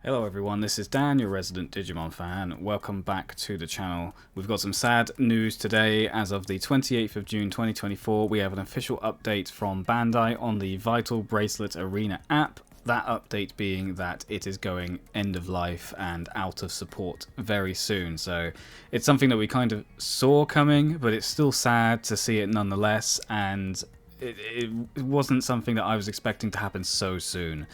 Hello everyone, this is Dan, your resident Digimon fan. Welcome back to the channel. We've got some sad news today. As of the 28th of June 2024, we have an official update from Bandai on the Vital Bracelet Arena app. That update being that it is going end of life and out of support very soon. So it's something that we kind of saw coming, but it's still sad to see it nonetheless. And it wasn't something that I was expecting to happen so soon,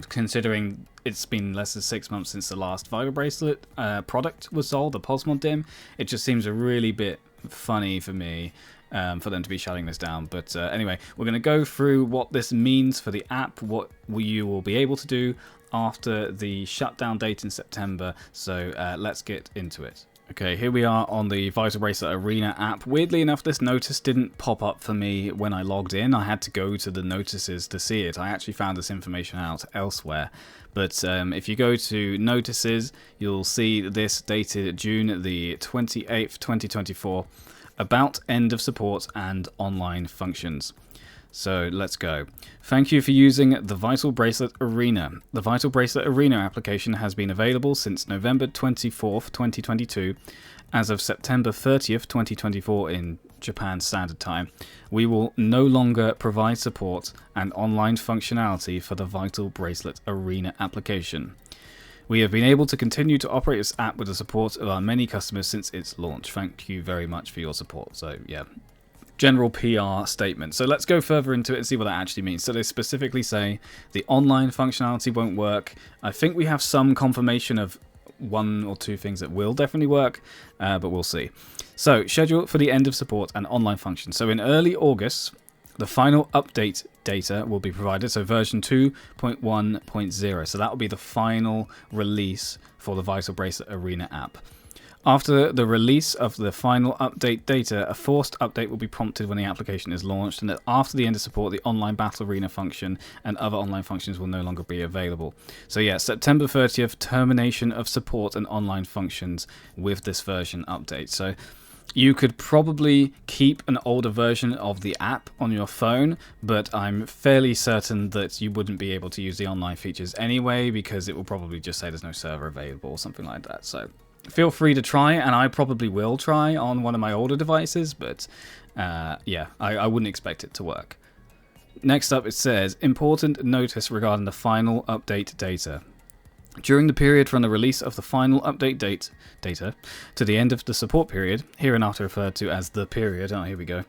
considering it's been less than 6 months since the last Vital Bracelet product was sold, the Pulsemon Dim. It just seems a really bit funny for me for them to be shutting this down. But anyway, we're going to go through what this means for the app, what you will be able to do after the shutdown date in September. So let's get into it. Okay, here we are on the Vital Bracelet Arena app. Weirdly enough, this notice didn't pop up for me when I logged in. I had to go to the notices to see it. I actually found this information out elsewhere. But if you go to notices, you'll see this dated June the 28th, 2024, about end of support and online functions. So let's go. Thank you for using the Vital Bracelet Arena. The Vital Bracelet Arena application has been available since November 24th, 2022. As of September 30th, 2024 in Japan Standard Time, we will no longer provide support and online functionality for the Vital Bracelet Arena application. We have been able to continue to operate this app with the support of our many customers since its launch. Thank you very much for your support. So yeah. General PR statement. So let's go further into it and see what that actually means. So they specifically say the online functionality won't work. I think we have some confirmation of one or two things that will definitely work, but we'll see. So schedule for the end of support and online functions. So in early August, the final update data will be provided. So version 2.1.0. So that will be the final release for the Vital Bracelet Arena app. After the release of the final update data, a forced update will be prompted when the application is launched, and that after the end of support, the online battle arena function and other online functions will no longer be available. So yeah, September 30th, termination of support and online functions with this version update. So you could probably keep an older version of the app on your phone, but I'm fairly certain that you wouldn't be able to use the online features anyway, because it will probably just say there's no server available or something like that. So feel free to try, and I probably will try on one of my older devices, but yeah, I wouldn't expect it to work. Next up, it says, important notice regarding the final update data. During the period from the release of the final update data to the end of the support period, hereinafter referred to as the period, here we go,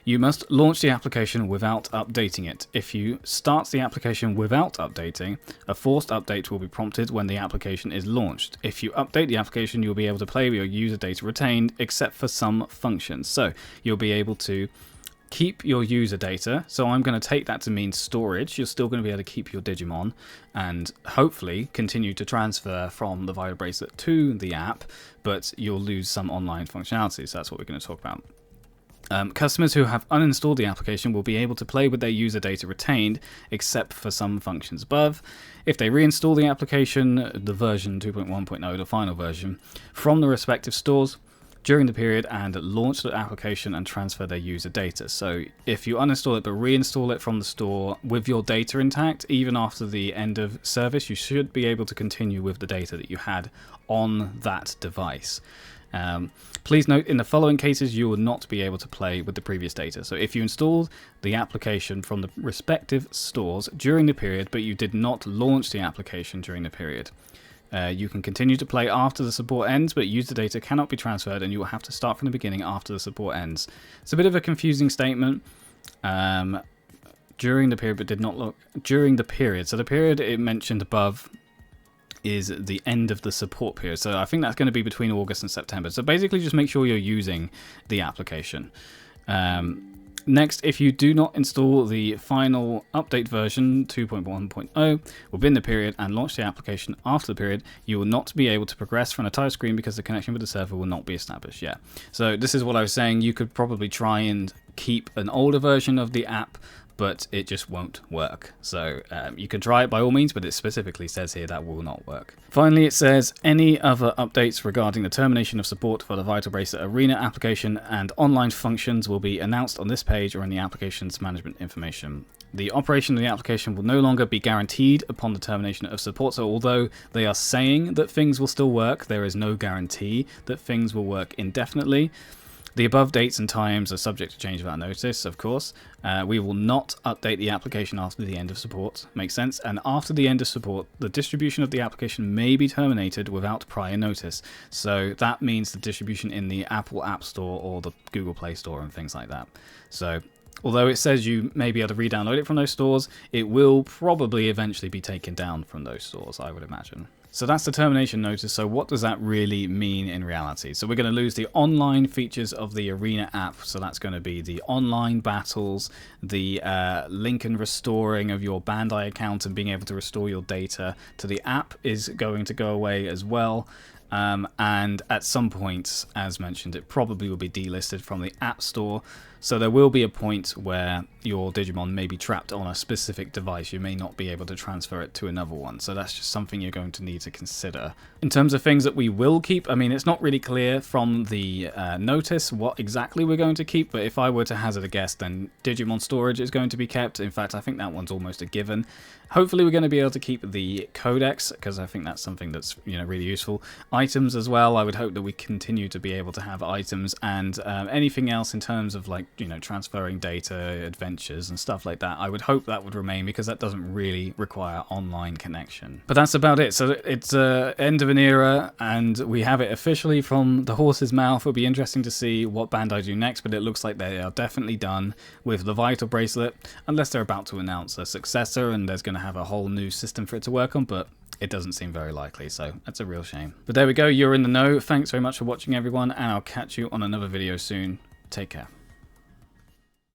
you must launch the application without updating it. If you start the application without updating, a forced update will be prompted when the application is launched. If you update the application, you'll be able to play with your user data retained, except for some functions. So you'll be able to keep your user data. So I'm going to take that to mean storage. You're still going to be able to keep your Digimon and hopefully continue to transfer from the Vital Bracelet to the app, but you'll lose some online functionality. So that's what we're going to talk about. Customers who have uninstalled the application will be able to play with their user data retained, except for some functions above. If they reinstall the application, the version 2.1.0, the final version, from the respective stores during the period and launch the application and transfer their user data. So if you uninstall it but reinstall it from the store with your data intact, even after the end of service, you should be able to continue with the data that you had on that device. Please note, in the following cases, you will not be able to play with the previous data. So if you installed the application from the respective stores during the period, but you did not launch the application during the period, you can continue to play after the support ends, but user data cannot be transferred, and you will have to start from the beginning after the support ends. It's a bit of a confusing statement. During the period, but did not look during the period. So the period it mentioned above is the end of the support period. So I think that's going to be between August and September. So basically just make sure you're using the application. Next, if you do not install the final update version 2.1.0 within the period and launch the application after the period, you will not be able to progress from a title screen because the connection with the server will not be established yet. So this is what I was saying. You could probably try and keep an older version of the app, but it just won't work. So you can try it by all means, but it specifically says here that will not work. Finally, it says any other updates regarding the termination of support for the Vital Bracelet Arena application and online functions will be announced on this page or in the application's management information. The operation of the application will no longer be guaranteed upon the termination of support. So although they are saying that things will still work, there is no guarantee that things will work indefinitely. The above dates and times are subject to change without notice, of course. We will not update the application after the end of support. Makes sense? And after the end of support, the distribution of the application may be terminated without prior notice. So that means the distribution in the Apple App Store or the Google Play Store and things like that. So although it says you may be able to re-download it from those stores, it will probably eventually be taken down from those stores, I would imagine. So that's the termination notice. So what does that really mean in reality? So we're going to lose the online features of the Arena app. So that's going to be the online battles, the link and restoring of your Bandai account and being able to restore your data to the app is going to go away as well. And at some point, as mentioned, it probably will be delisted from the App Store. So there will be a point where your Digimon may be trapped on a specific device. You may not be able to transfer it to another one. So that's just something you're going to need to consider. In terms of things that we will keep, I mean, it's not really clear from the notice what exactly we're going to keep. But if I were to hazard a guess, then Digimon storage is going to be kept. In fact, I think that one's almost a given. Hopefully we're going to be able to keep the codex, because I think that's something that's, you know, really useful. Items as well. I would hope that we continue to be able to have items and anything else in terms of, like, you know, transferring data, adventures and stuff like that. I would hope that would remain, because that doesn't really require online connection. But that's about it. So it's end of an era, and we have it officially from the horse's mouth. It'll be interesting to see what Bandai do next, but it looks like they are definitely done with the Vital Bracelet, unless they're about to announce a successor and there's going to have a whole new system for it to work on, but it doesn't seem very likely, so that's a real shame. But there we go, you're in the know. Thanks very much for watching, everyone, and I'll catch you on another video soon. Take care.